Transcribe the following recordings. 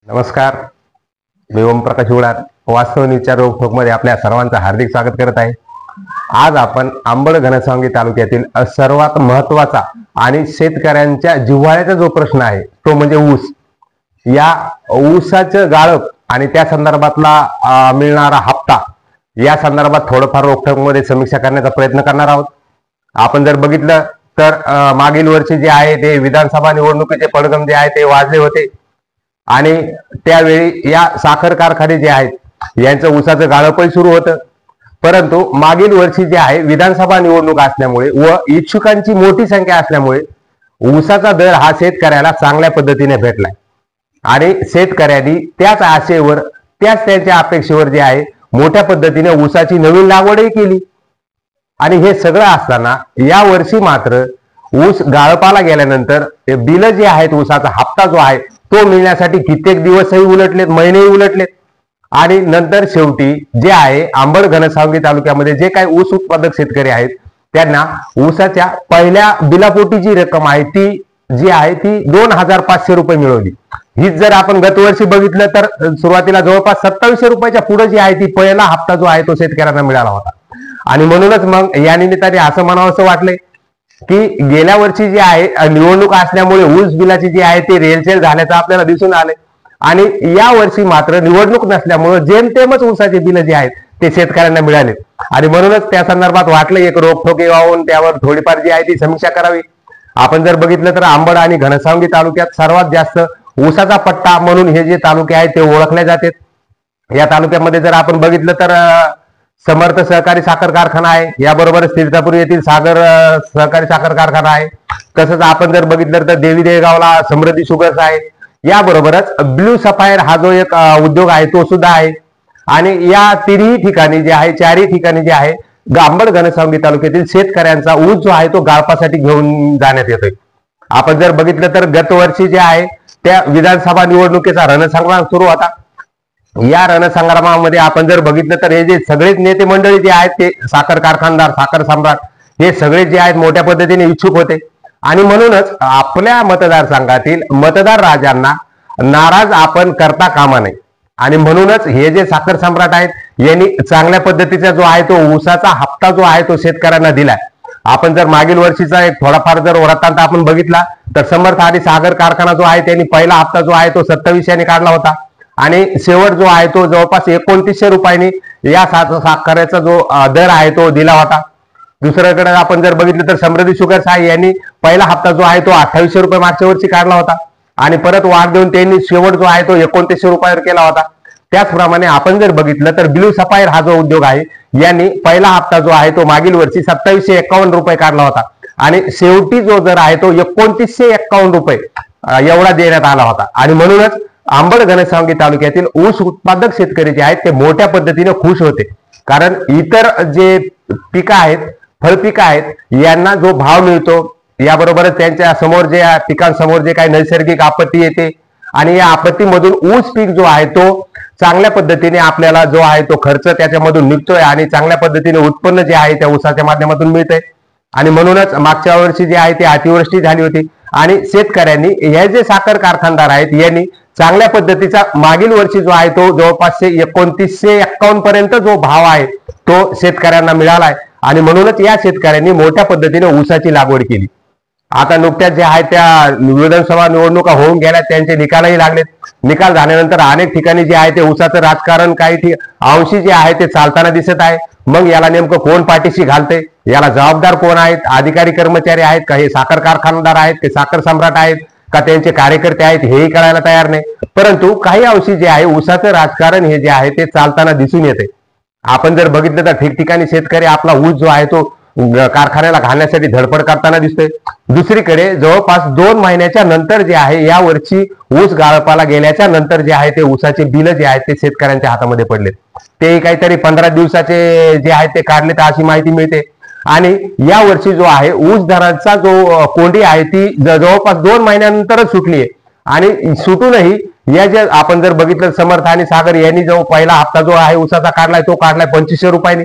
नमस्कार, मी ओमप्रकाश उडार वास्तव न्यूजच्या रोखोकमध्ये आपल्या सर्वांचं हार्दिक स्वागत करत आहे। आज आपण अंबड घनसावंगी तालुक्यातील सर्वात महत्त्वाचा आणि शेतकऱ्यांच्या जिव्हाळ्याचा जो प्रश्न आहे तो म्हणजे ऊस। या ऊसाचं गाळप आणि त्या संदर्भातला मिळणारा हप्ता या संदर्भात थोडंफार रोखोकमध्ये समीक्षा करण्याचा प्रयत्न करणार आहोत। आपण जर बघितलं तर मागील वर्षी जे आहे ते विधानसभा निवडणुकीचे पडगम जे आहे ते वाजले होते आणि त्यावेळी या साखर कारखाने जे आहेत यांचं ऊसाचं गाळपही सुरू होतं। परंतु मागील वर्षी जे आहे विधानसभा निवडणूक असल्यामुळे व इच्छुकांची मोठी संख्या असल्यामुळे ऊसाचा दर हा शेतकऱ्याला चांगल्या पद्धतीने भेटलाय आणि शेतकऱ्यांनी त्याच आशेवर त्याच त्यांच्या अपेक्षेवर जे आहे मोठ्या पद्धतीने ऊसाची नवीन लागवडही केली। आणि हे सगळं असताना या वर्षी मात्र ऊस गाळपाला गेल्यानंतर बिल जे आहेत ऊसाचा हप्ता जो आहे तो मिळण्यासाठी कित्येक दिवसही उलटलेत, महिनेही उलटलेत आणि नंतर शेवटी जे आहे अंबड घनसावंगी तालुक्यामध्ये जे काही ऊस उत्पादक शेतकरी आहेत त्यांना ऊसाच्या पहिल्या बिलापोटी जी रक्कम आहे ती जी आहे ती 2500 रुपये मिळवली। हीच जर आपण गतवर्षी बघितलं तर सुरुवातीला जवळपास 2700 रुपयाच्या पुढे जी आहे ती पहिला हप्ता जो आहे तो शेतकऱ्यांना मिळाला होता। आणि म्हणूनच मग या निमित्ताने असं म्हणावंसं वाटलंय की गेल्या वर्षी जे आहे निवडणूक असल्यामुळे ऊस बिलाची जी आहे ते रेलचेल झाल्याचं आपल्याला दिसून आले आणि या वर्षी मात्र निवडणूक नसल्यामुळे जेमतेमच ऊसाचे बिल जे आहेत ते शेतकऱ्यांना मिळाले आणि म्हणूनच त्या संदर्भात वाटलं एक रोखोक यावून त्यावर थोडीफार जी आहे ती समीक्षा करावी। आपण जर बघितलं तर अंबड आणि घनसावंगी तालुक्यात सर्वात जास्त ऊसाचा पट्टा म्हणून हे जे तालुके आहेत ते ओळखले जातात। या तालुक्यामध्ये जर आपण बघितलं तर समर्थ सहकारी साखर कारखाना आहे, याबरोबरच तीर्थापूर येथील सागर सहकारी साखर कारखाना आहे। तसंच आपण जर बघितलं तर देवी देगावला समृद्धी शुगर्स आहे, याबरोबरच ब्ल्यू सफायर हा जो एक उद्योग आहे तो सुद्धा आहे। आणि या तिन्ही ठिकाणी जे आहे चारही ठिकाणी जे आहे अंबड घनसावंगी तालुक्यातील शेतकऱ्यांचा ऊस जो आहे तो गाळपासाठी घेऊन जाण्यात येतोय। आपण जर बघितलं तर गत वर्षी जे आहे त्या विधानसभा निवडणुकीचा रणसंग्राम सुरू होता। या रणसंग्रामामध्ये आपण जर बघितलं तर हे जे सगळेच नेते मंडळी जे आहेत ते साखर कारखानदार साखर सम्राट हे सगळे जे आहेत मोठ्या पद्धतीने इच्छुक होते आणि म्हणूनच आपल्या मतदारसंघातील मतदार राजांना नाराज आपण करता कामा नये आणि म्हणूनच हे जे साखर सम्राट आहेत यांनी चांगल्या पद्धतीचा जो आहे तो ऊसाचा हप्ता जो आहे तो शेतकऱ्यांना दिलाय। आपण जर मागील वर्षीचा एक थोडाफार जर वृत्तांत आपण बघितला तर समर्थ आणि सागर कारखाना जो आहे त्यांनी पहिला हप्ता जो आहे तो 2700 काढला होता आणि शेवट जो आहे तो जवळपास 2900 रुपयांनी या साखरेचा जो दर आहे तो दिला होता। दुसरीकडे आपण जर बघितलं तर समृद्धी शुगर्स आहे यांनी पहिला हप्ता जो आहे तो 2800 रुपये मागच्या वर्षी काढला होता आणि परत वाढ देऊन त्यांनी शेवट जो आहे तो 2900 रुपयावर केला होता। त्याचप्रमाणे आपण जर बघितलं तर ब्ल्यू सफायर हा जो उद्योग आहे यांनी पहिला हप्ता जो आहे तो मागील वर्षी 2751 रुपये काढला होता आणि शेवटी जो दर आहे तो 2951 रुपये एवढा देण्यात आला होता। आणि म्हणूनच अंबड घनसावंगी तालुक्यातील ऊस उत्पादक शेतकरी जे आहेत ते मोठ्या पद्धतीने खुश होते, कारण इतर जे पिकं आहेत फळपिकं आहेत यांना जो भाव मिळतो याबरोबरच त्यांच्या समोर जे पिकांसमोर जे काही नैसर्गिक आपत्ती येते आणि या आपत्तीमधून ऊस पीक जो आहे तो चांगल्या पद्धतीने आपल्याला जो आहे तो खर्च त्याच्यामधून निघतोय आणि चांगल्या पद्धतीने उत्पन्न जे आहे त्या ऊसाच्या माध्यमातून मिळतंय। आणि म्हणूनच मागच्या वर्षी जे आहे ते अतिवृष्टी झाली होती आणि शेतकऱ्यांनी हे जे साखर कारखानदार आहेत यांनी चांगल्या पद्धतीचा मागील वर्षी जो आहे तो जवळपास 2951 पर्यंत जो भाव आहे तो शेतकऱ्यांना मिळालाय आणि म्हणूनच या शेतकऱ्यांनी मोठ्या पद्धतीने ऊसाची लागवड केली। आता नुकत्याच जे आहे त्या विधानसभा निवडणुका होऊन गेल्या त्यांचे निकालही लागलेत। निकाल झाल्यानंतर अनेक ठिकाणी जे आहे ते ऊसाचं राजकारण काही अंशी जे आहे ते चालताना दिसत आहे। मग याला नेमकं कोण पाठीशी घालते, याला जबाबदार कोण आहेत, अधिकारी कर्मचारी आहेत का, हे साखर कारखानदार आहेत ते साखर सम्राट आहेत का त्यांचे कार्यकर्ते आहेत हेही कळायला तयार नाही। परंतु काही अंशी जे आहे ऊसाचं राजकारण हे जे आहे ते चालताना दिसून येते। आपण जर बघितलं तर ठिकठिकाणी शेतकरी आपला ऊस जो आहे तो कारखान्याला घालण्यासाठी धडपड करताना दिसतोय। दुसरीकडे जवळपास 2 महिन्याच्या नंतर जे आहे या वर्षी ऊस गाळपाला गेल्याच्या नंतर जे आहे ते ऊसाचे बिल जे आहेत ते शेतकऱ्यांच्या हातामध्ये पडले, ते काहीतरी 15 दिवसाचे जे आहेत ते काढले तर अशी माहिती मिळते। आणि या वर्षी जो आहे ऊस दराचा जो कोंडी आहे ती जवळपास 2 महिन्यानंतरच सुटली आहे आणि सुटूनही या जे आपण जर बघितलं समर्थ आणि सागर यांनी जो पहिला हप्ता जो आहे ऊसाचा काढलाय तो काढलाय 2500 रुपयांनी।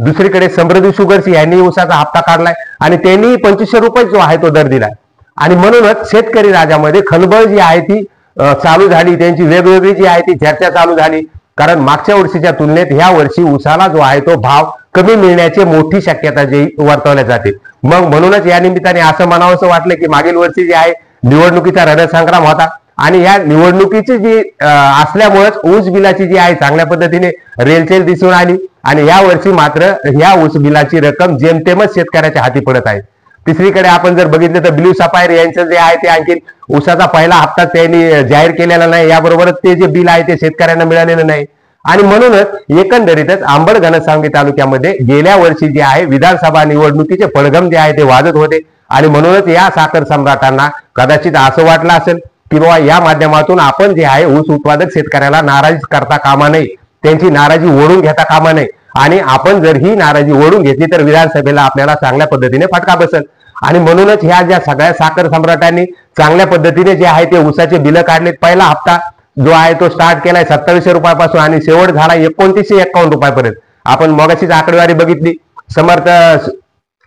दुसरीकडे समृद्धी शुगर्स यांनी ऊसाचा हप्ता काढलाय आणि त्यांनी 2500 रुपये जो आहे तो दर दिलाय आणि म्हणूनच शेतकरी राजामध्ये खळबळ जी आहे ती चालू झाली, त्यांची वेगवेगळी जी आहे ती चर्चा चालू झाली. कारण मागच्या वर्षीच्या तुलनेत ह्या वर्षी ऊसाला जो आहे तो भाव कमी मिळण्याची मोठी शक्यता जी वर्तवल्या जाते. मग म्हणूनच या निमित्ताने असं म्हणावंसं वाटलं की मागील वर्षी जे आहे निवडणुकीचा रणसंग्राम होता आणि या निवडणुकीची जी असल्यामुळेच ऊस बिलाची जी आहे चांगल्या पद्धतीने रेलचेल दिसून आली आणि या वर्षी मात्र ह्या ऊस बिलाची रक्कम जेमतेमच शेतकऱ्याच्या हाती पडत आहे. तिसरीकडे आपण जर बघितलं तर ब्ल्यू सफायर यांचं जे आहे ते आणखी ऊसाचा पहिला हप्ता त्यांनी जाहीर केलेला नाही, याबरोबरच ते जे बिल आहे ते शेतकऱ्यांना मिळालेलं नाही. आणि म्हणूनच एकंदरीतच अंबड घनसावंगी तालुक्यामध्ये गेल्या वर्षी जे आहे विधानसभा निवडणुकीचे पडघम जे आहे ते वाजत होते आणि म्हणूनच या साखर सम्राटांना कदाचित असं वाटलं असेल की बाबा या माध्यमातून आपण जे आहे ऊस उत्पादक शेतकऱ्याला नाराज करता कामा नये, त्यांची नाराजी ओढून घेता कामा नये आणि आपण जर ही नाराजी ओढून घेतली तर विधानसभेला आपल्याला चांगल्या पद्धतीने फटका बसेल. आणि म्हणूनच ह्या ज्या सगळ्या साखर सम्राटांनी चांगल्या पद्धतीने जे आहे ते ऊसाचे बिलं काढलेत. पहिला हप्ता जो आहे तो स्टार्ट केलाय 2700 रुपयापासून आणि शेवट झाला 2951 रुपयापर्यंत. आपण मगाशीच आकडेवारी बघितली, समर्थ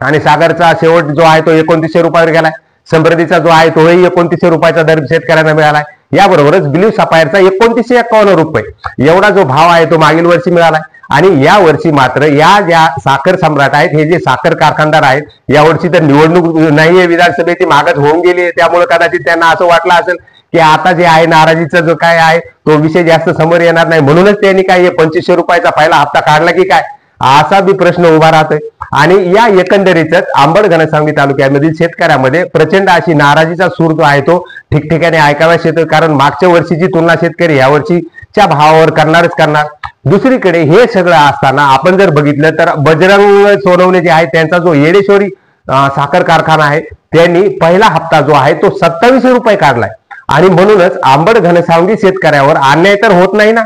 आणि सागरचा शेवट जो आहे तो 2900 रुपयावर गेलाय, समृद्धीचा जो आहे तोही 2900 रुपयाचा दर शेतकऱ्यांना मिळालाय. याबरोबरच ब्ल्यू सफायरचा 2951 रुपये एवढा जो भाव आहे तो मागील वर्षी मिळालाय. आणि या वर्षी मात्र या ज्या साखर सम्राट आहेत, हे जे साखर कारखानदार आहेत, यावर्षी तर निवडणूक नाहीये, विधानसभेची मागच होऊन गेली आहे, त्यामुळे कदाचित त्यांना असं वाटलं असेल की आता जे आहे नाराजीचा जो काय आहे तो विषय जास्त समोर येणार नाही, म्हणूनच त्यांनी काय 2500 रुपयाचा पहिला हप्ता काढला की काय, असा बी प्रश्न उभा राहतोय. आणि या एकंदरीतच अंबड घनसावंगी तालुक्यामधील शेतकऱ्यामध्ये प्रचंड अशी नाराजीचा सूर जो आहे तो ठिकठिकाणी ऐकाव्यास येतो. कारण मागच्या वर्षीची तुलना शेतकरी या वर्षीच्या भावावर करणारच करणार. दुसरीकडे हे सगळं असताना आपण जर बघितलं तर बजरंग सोनवणे जे आहे त्यांचा जो येडेश्वरी साखर कारखाना आहे त्यांनी पहिला हप्ता जो आहे तो 2700 रुपये काढलाय. आणि म्हणूनच अंबड घनसावंगी शेतकऱ्यावर अन्याय तर होत नाही ना,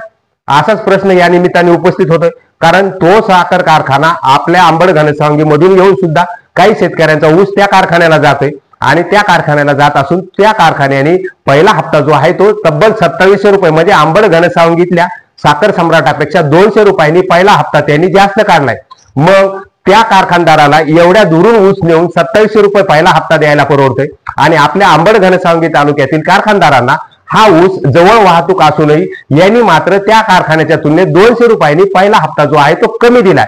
असाच प्रश्न या निमित्ताने उपस्थित होतोय. कारण तो साखर कारखाना आपल्या अंबड घनसावंगी मधून येऊन सुद्धा काही शेतकऱ्यांचा ऊस त्या कारखान्याला जातोय आणि त्या कारखान्याला जात असून त्या कारखान्याने पहिला हप्ता जो आहे तो तब्बल 2700 रुपये म्हणजे अंबड घनसावंगीतल्या साखर सम्राटापेक्षा 200 रुपयांनी पहिला हप्ता त्यांनी जास्त काढलाय. मग त्या कारखानदाराला एवढ्या दुरून ऊस नेऊन 2700 रुपये पहिला हप्ता द्यायला परवडतोय आणि आपल्या अंबड घनसावंगी तालुक्यातील कारखानदारांना हा ऊस जवळ वाहतूक असूनही यांनी मात्र त्या कारखान्याच्या तुलनेत 200 रुपयांनी पहिला हप्ता जो आहे तो कमी दिलाय.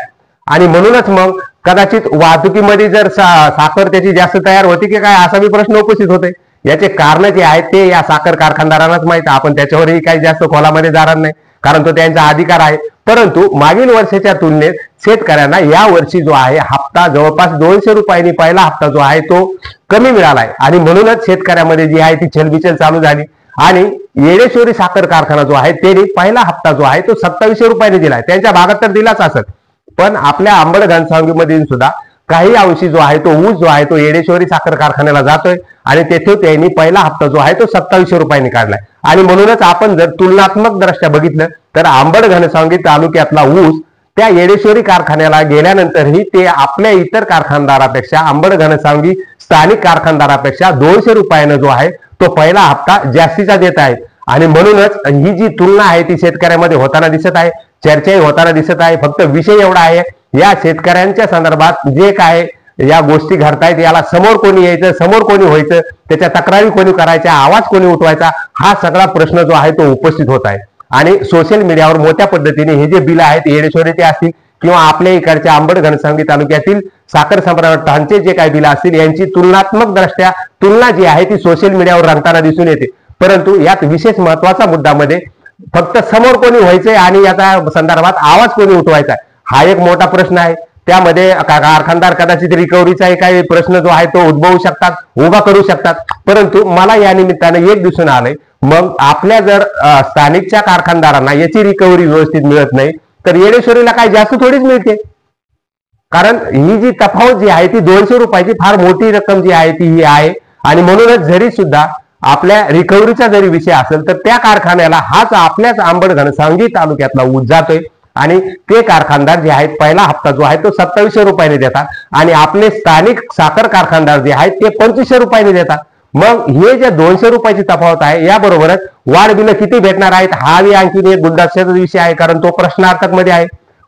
आणि म्हणूनच मग कदाचित वाहतुकीमध्ये जर साखर त्याची जास्त तयार होती की काय असा बी प्रश्न उपस्थित होते. याचे कारण जे आहेत ते या साखर कारखानदारांनाच माहित, आपण त्याच्यावरही काही जास्त खोलामध्ये जाणार नाही कारण तो त्यांचा अधिकार आहे. परंतु मागील वर्षाच्या तुलनेत शेतकऱ्यांना या वर्षी जो आहे हप्ता जवळपास 200 रुपयांनी पहिला हप्ता जो आहे तो कमी मिळालाय आणि म्हणूनच शेतकऱ्यामध्ये जी आहे ती छलबिचल चालू झाली. आणि येडेश्वरी साखर कारखाना जो आहे त्यांनी पहिला हप्ता जो आहे तो 2700 रुपयांनी दिलाय. त्यांच्या भागात तर दिलाच असत, पण आपल्या अंबड घनसावंगीमध्ये सुद्धा काही अंशी जो आहे तो ऊस जो आहे तो येडेश्वरी साखर कारखान्याला जातोय आणि तेथे त्यांनी पहिला हप्ता जो आहे तो 2700 रुपयांनी काढलाय. आणि म्हणूनच आपण जर तुलनात्मक दृष्ट्या बघितलं तर अंबड घनसावंगी तालुक्यातला ऊस त्या येडेश्वरी कारखान्याला गेल्यानंतरही ते आपल्या इतर कारखानदारापेक्षा अंबड घनसावंगी स्थानिक कारखानदारापेक्षा 200 रुपयानं जो आहे तो पहिला हप्ता जास्तीचा देत आहे. आणि म्हणूनच ही जी तुलना आहे ती शेतकऱ्यामध्ये होताना दिसत आहे, चर्चाही होताना दिसत आहे. फक्त विषय एवढा आहे या शेतकऱ्यांच्या संदर्भात जे काय या गोष्टी घडतायत याला समोर कोणी यायचं, समोर कोणी व्हायचं, त्याच्या तक्रारी कोणी करायच्या, आवाज कोणी उठवायचा, हा सगळा प्रश्न जो आहे तो उपस्थित होत आहे. आणि सोशल मीडियावर मोठ्या पद्धतीने हे जे बिल आहेत येडेश्वरीचे असतील किंवा आपल्या इकडच्या अंबड घनसावंगी तालुक्यातील साखर सम्राटांचे जे काही बिल असतील यांची तुलनात्मक दृष्ट्या तुलना जी आहे ती सोशल मीडियावर रंगताना दिसून येते. परंतु यात विशेष महत्वाचा मुद्दामध्ये फक्त समोर कोणी व्हायचंय आणि याचा संदर्भात आवाज कोणी उठवायचा हा एक मोठा प्रश्न आहे. त्यामध्ये कारखानदार कदाचित रिकव्हरीचा काही प्रश्न जो आहे तो उद्भवू शकतात, उभा करू शकतात. परंतु मला या निमित्ताने एक दिसून आलंय, मग आपल्या जर स्थानिकच्या कारखानदारांना याची रिकव्हरी व्यवस्थित मिळत नाही तर येडेश्वरीला काय जास्त थोडीच मिळते. कारण ही जी तफावत जी आहे ती 200 रुपयाची फार मोठी रक्कम जी आहे ती ही आहे. आणि म्हणूनच जरी सुद्धा आपल्या रिकव्हरीचा जरी विषय असेल तर त्या कारखान्याला हाच आपल्याच अंबड घनसावंगी तालुक्यातला ऊस जातोय आणि ते कारखानदार जे आहेत पहिला हप्ता जो आहे तो 2700 रुपयाने देतात आणि आपले स्थानिक साखर कारखानदार जे आहेत ते 2500 रुपयाने देतात. मग हे जे 200 रुपयाची तफावत आहे याबरोबरच वाढ बिलं किती भेटणार आहेत हाही आणखी एक गुंडाळशाचा विषय आहे. कारण तो प्रश्नार्थक मध्ये आहे,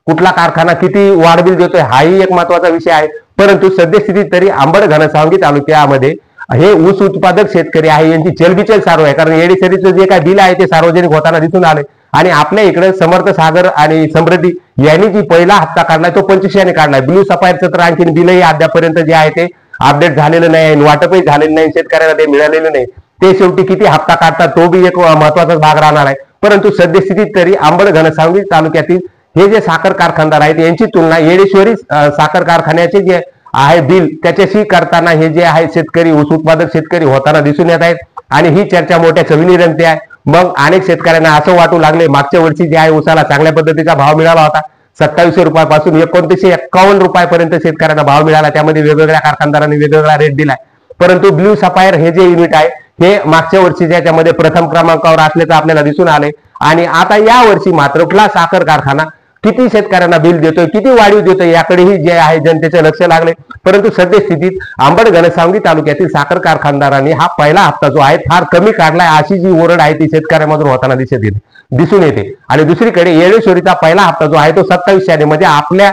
कुठला कारखाना किती वाढ बिल देतोय हाही एक महत्वाचा विषय आहे. परंतु सद्यस्थितीत तरी अंबड घनसावंगी तालुक्यामध्ये हे ऊस उत्पादक शेतकरी आहे यांची चलबिचल चालू आहे, कारण एडीसरीचं जे काय बिल आहे ते सार्वजनिक होताना दिसून आले. आणि आपल्या इकडे समर्थ सागर आणि समृद्धी यांनी जी पहिला हप्ता काढलाय तो 2500 काढलाय. ब्ल्यू सफायरचं तर आणखी बिलही अद्यापर्यंत जे आहे ते अपडेट झालेलं नाही, वाटपही झालेलं नाही, शेतकऱ्यांना ते मिळालेलं नाही. ते शेवटी किती हप्ता काढतात तो बी एक महत्वाचा भाग राहणार आहे. परंतु सद्यस्थितीत तरी अंबड घनसावंगी तालुक्यातील हे जे साखर कारखानदार आहेत यांची तुलना येडेश्वरी साखर कारखान्याचे जे आहे बिल त्याच्याशी करताना हे जे आहे शेतकरी ऊस उत्पादक शेतकरी होताना दिसून येत आहेत. आणि ही चर्चा मोठ्या चवीने रंगते आहे. मग अनेक शेतकऱ्यांना असं वाटू लागले, मागच्या वर्षी जे आहे ऊसाला चांगल्या पद्धतीचा भाव मिळाला होता, 2700 रुपयापासून 2951 रुपयापर्यंत शेतकऱ्यांना भाव मिळाला. त्यामध्ये वेगवेगळ्या कारखानदारांनी वेगवेगळा रेट दिलाय. परंतु ब्ल्यू सफायर हे जे युनिट आहे हे मागच्या वर्षी त्याच्यामध्ये प्रथम क्रमांकावर असल्याचं आपल्याला दिसून आले. आणि आता या वर्षी मात्र कुठला साखर कारखाना किती शेतकऱ्यांना बिल देतोय, किती वाढीव देतोय याकडेही जे आहे जनतेचे लक्ष लागले. परंतु सद्यस्थितीत अंबड घनसावंगी तालुक्यातील साखर कारखानदारांनी हा पहिला हप्ता जो आहे फार कमी काढलाय, अशी जी ओरड आहे ती शेतकऱ्यांमधून होताना दिसून येते. आणि दुसरीकडे येडेश्वरीचा पहिला हप्ता जो आहे तो 2700 म्हणजे आपल्या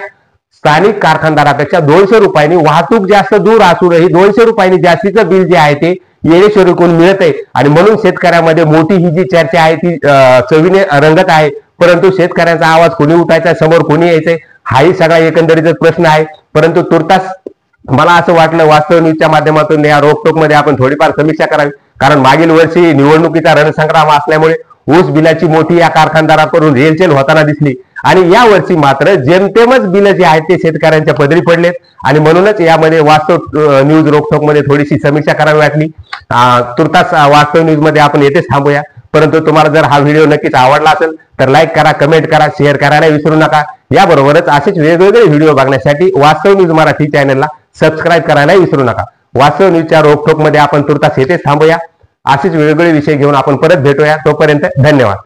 स्थानिक कारखानदारापेक्षा 200 रुपयांनी वाहतूक जास्त दूर असूनही 200 रुपयांनी जास्तीचं बिल जे आहे ते येडेश्वरीकडून मिळत आहे. आणि म्हणून शेतकऱ्यामध्ये मोठी ही जी चर्चा आहे ती चवीने रंगत आहे. परंतु शेतकऱ्यांचा आवाज कोणी उठायचा, समोर कोणी यायचंय, हाही सगळा एकंदरीतच प्रश्न आहे. परंतु तुर्तास मला असं वाटलं वास्तव न्यूजच्या माध्यमातून या रोकटोकमध्ये आपण थोडीफार समीक्षा करावी, कारण मागील वर्षी निवडणुकीचा रणसंग्राम असल्यामुळे ऊस बिलाची मोठी या कारखानदाराकडून रेलचेल होताना दिसली. आणि या वर्षी मात्र जेमतेमच बिल जे आहेत ते शेतकऱ्यांच्या पदरी पडलेत. आणि म्हणूनच यामध्ये वास्तव न्यूज रोकटोकमध्ये थोडीशी समीक्षा करावी वाटली. तुर्तास वास्तव न्यूज मध्ये आपण येथेच थांबूया. परंतु तुम्हाला जर हा व्हिडिओ नक्कीच आवडला असेल तर लाईक करा, कमेंट करा, शेअर करायला विसरू नका. याबरोबरच असेच वेगवेगळे व्हिडिओ बघण्यासाठी वास्तव न्यूज मराठी चॅनलला सबस्क्राईब करायला विसरू नका. वास्तव न्यूजच्या रोकटोक मध्ये आपण तुर्तास येथेच थांबूया. असेच वेगवेगळे विषय घेऊन आपण परत भेटूया. तोपर्यंत धन्यवाद.